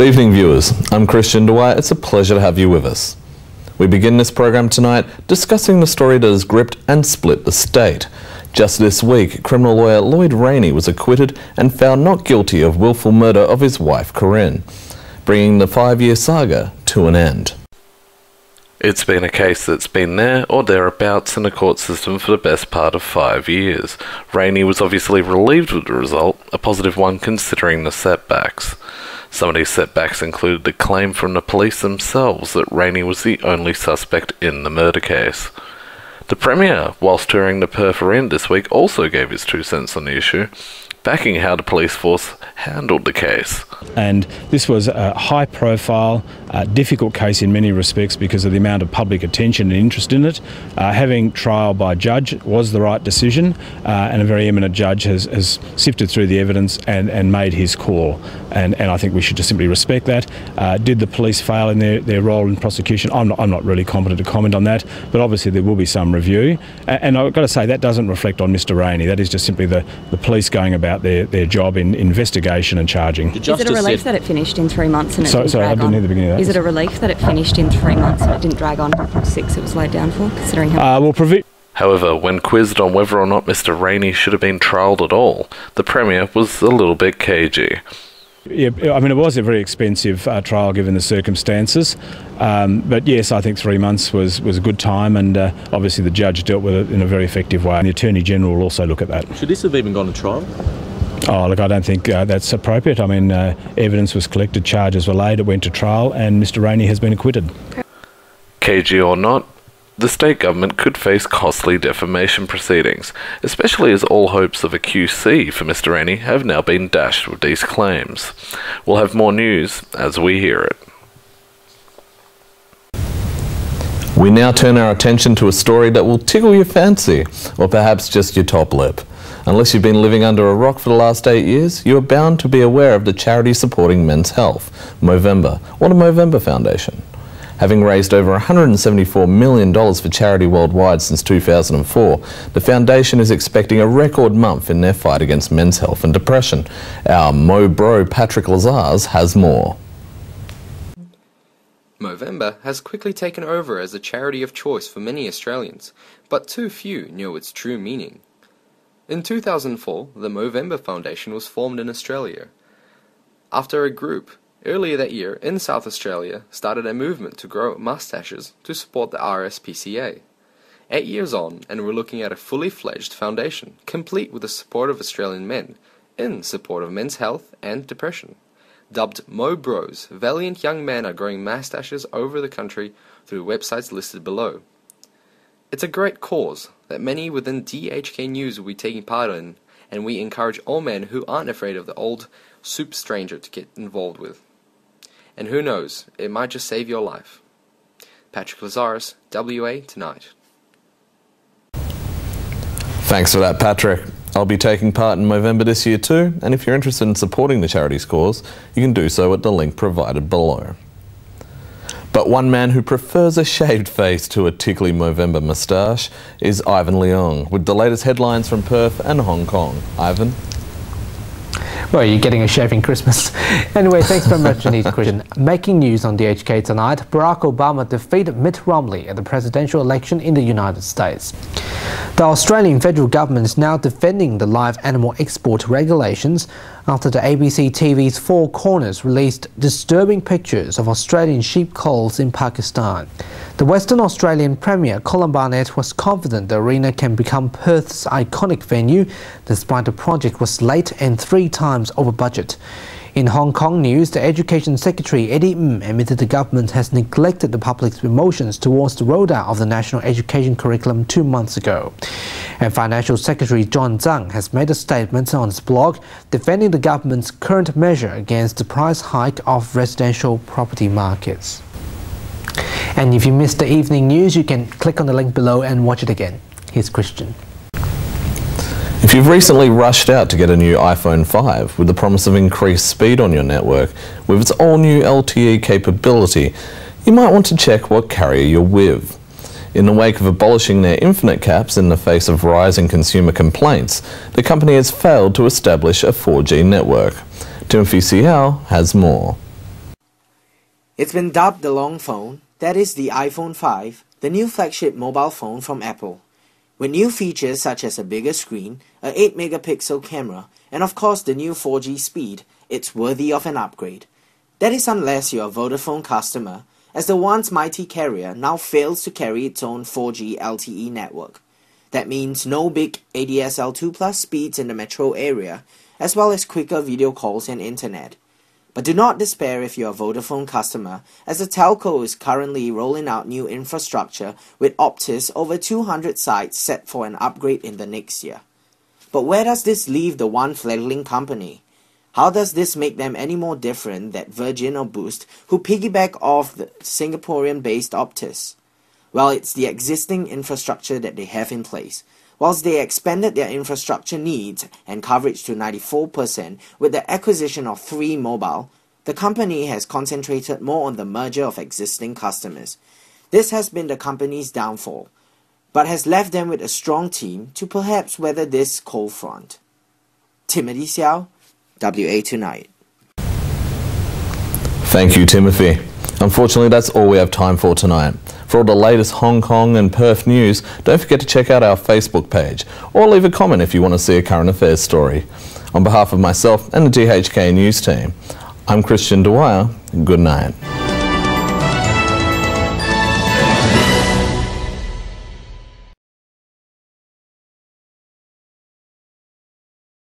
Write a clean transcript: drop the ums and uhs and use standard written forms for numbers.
Good evening, viewers. I'm Kristian Dwyer. It's a pleasure to have you with us. We begin this program tonight discussing the story that has gripped and split the state. Just this week, criminal lawyer Lloyd Rayney was acquitted and found not guilty of willful murder of his wife Corinne, bringing the 5-year saga to an end. It's been a case that's been there or thereabouts in the court system for the best part of 5 years. Rayney was obviously relieved with the result, a positive one considering the setbacks. Some of these setbacks included the claim from the police themselves that Rayney was the only suspect in the murder case. The Premier, whilst touring the Perth Arena this week, also gave his 2 cents on the issue, backing how the police force handled the case. And this was a high-profile, difficult case in many respects because of the amount of public attention and interest in it. Having trial by judge was the right decision, and a very eminent judge has sifted through the evidence and made his call. And I think we should just simply respect that. Did the police fail in their role in prosecution? I'm not really competent to comment on that, but obviously there will be some review. And I've got to say that doesn't reflect on Mr Rayney. That is just simply the police going about their job in investigation and charging. Is it a relief that it finished in 3 months and it didn't sorry, drag I didn't on? hear the beginning of that. Is it a relief that it finished in 3 months and it didn't drag on for 6 it was laid down for, considering how... However, when quizzed on whether or not Mr Rayney should have been trialled at all, the Premier was a little bit cagey. Yeah, I mean, it was a very expensive trial given the circumstances, but yes, I think 3 months was a good time, and obviously the judge dealt with it in a very effective way, and the Attorney General will also look at that. Should this have even gone to trial? Oh, look, I don't think that's appropriate. I mean, evidence was collected, charges were laid, it went to trial, and Mr Rayney has been acquitted. Cagey or not, the state government could face costly defamation proceedings, especially as all hopes of a QC for Mr Rayney have now been dashed with these claims. We'll have more news as we hear it. We now turn our attention to a story that will tickle your fancy, or perhaps just your top lip. Unless you've been living under a rock for the last 8 years, you are bound to be aware of the charity supporting men's health, Movember, or the Movember Foundation. Having raised over $174 million for charity worldwide since 2004, the foundation is expecting a record month in their fight against men's health and depression. Our Mo bro Patryk Lazarz has more. Movember has quickly taken over as a charity of choice for many Australians, but too few know its true meaning. In 2004, the Movember Foundation was formed in Australia, after a group earlier that year in South Australia started a movement to grow moustaches to support the RSPCA. 8 years on, and we're looking at a fully fledged foundation, complete with the support of Australian men, in support of men's health and depression. Dubbed Mo Bros, valiant young men are growing moustaches over the country through websites listed below. It's a great cause that many within DHK News will be taking part in, and we encourage all men who aren't afraid of the old soup stranger to get involved with. And who knows, it might just save your life. Patryk, Lazarz, WA Tonight. Thanks for that, Patryk. I'll be taking part in Movember this year too, and if you're interested in supporting the charity's cause, you can do so at the link provided below. But one man who prefers a shaved face to a tickly Movember moustache is Ivan Leong, with the latest headlines from Perth and Hong Kong. Ivan? Well, you're getting a shaving Christmas. Anyway, thanks very much indeed, Kristian. Making news on DHK tonight, Barack Obama defeated Mitt Romney at the presidential election in the United States. The Australian federal government is now defending the live animal export regulations after the ABC TV's Four Corners released disturbing pictures of Australian sheep culls in Pakistan. The Western Australian Premier Colin Barnett was confident the arena can become Perth's iconic venue, despite the project was late and 3 times over budget. In Hong Kong news, the Education Secretary Eddie admitted the government has neglected the public's emotions towards the rollout of the national education curriculum 2 months ago. And Financial Secretary John Tsang has made a statement on his blog defending the government's current measure against the price hike of residential property markets. And if you missed the evening news, you can click on the link below and watch it again. Here's Kristian. If you've recently rushed out to get a new iPhone 5 with the promise of increased speed on your network with its all-new LTE capability, you might want to check what carrier you're with. In the wake of abolishing their infinite caps in the face of rising consumer complaints, the company has failed to establish a 4G network. Seow has more. It's been dubbed the long phone, that is the iPhone 5, the new flagship mobile phone from Apple. With new features such as a bigger screen, a 8-megapixel camera, and of course the new 4G speed, it's worthy of an upgrade. That is unless you're a Vodafone customer, as the once mighty carrier now fails to carry its own 4G LTE network. That means no big ADSL 2+ speeds in the metro area, as well as quicker video calls and internet. But do not despair if you're a Vodafone customer, as the telco is currently rolling out new infrastructure with Optus over 200 sites set for an upgrade in the next year. But where does this leave the one fledgling company? How does this make them any more different than Virgin or Boost, who piggyback off the Singaporean-based Optus? Well, it's the existing infrastructure that they have in place. Whilst they expanded their infrastructure needs and coverage to 94% with the acquisition of 3 Mobile, the company has concentrated more on the merger of existing customers. This has been the company's downfall, but has left them with a strong team to perhaps weather this cold front. Timothy Seow, WA Tonight. Thank you, Timothy. Unfortunately, that's all we have time for tonight. For all the latest Hong Kong and Perth news, don't forget to check out our Facebook page or leave a comment if you want to see a current affairs story. On behalf of myself and the GHK News team, I'm Kristian Dwyer. Good night.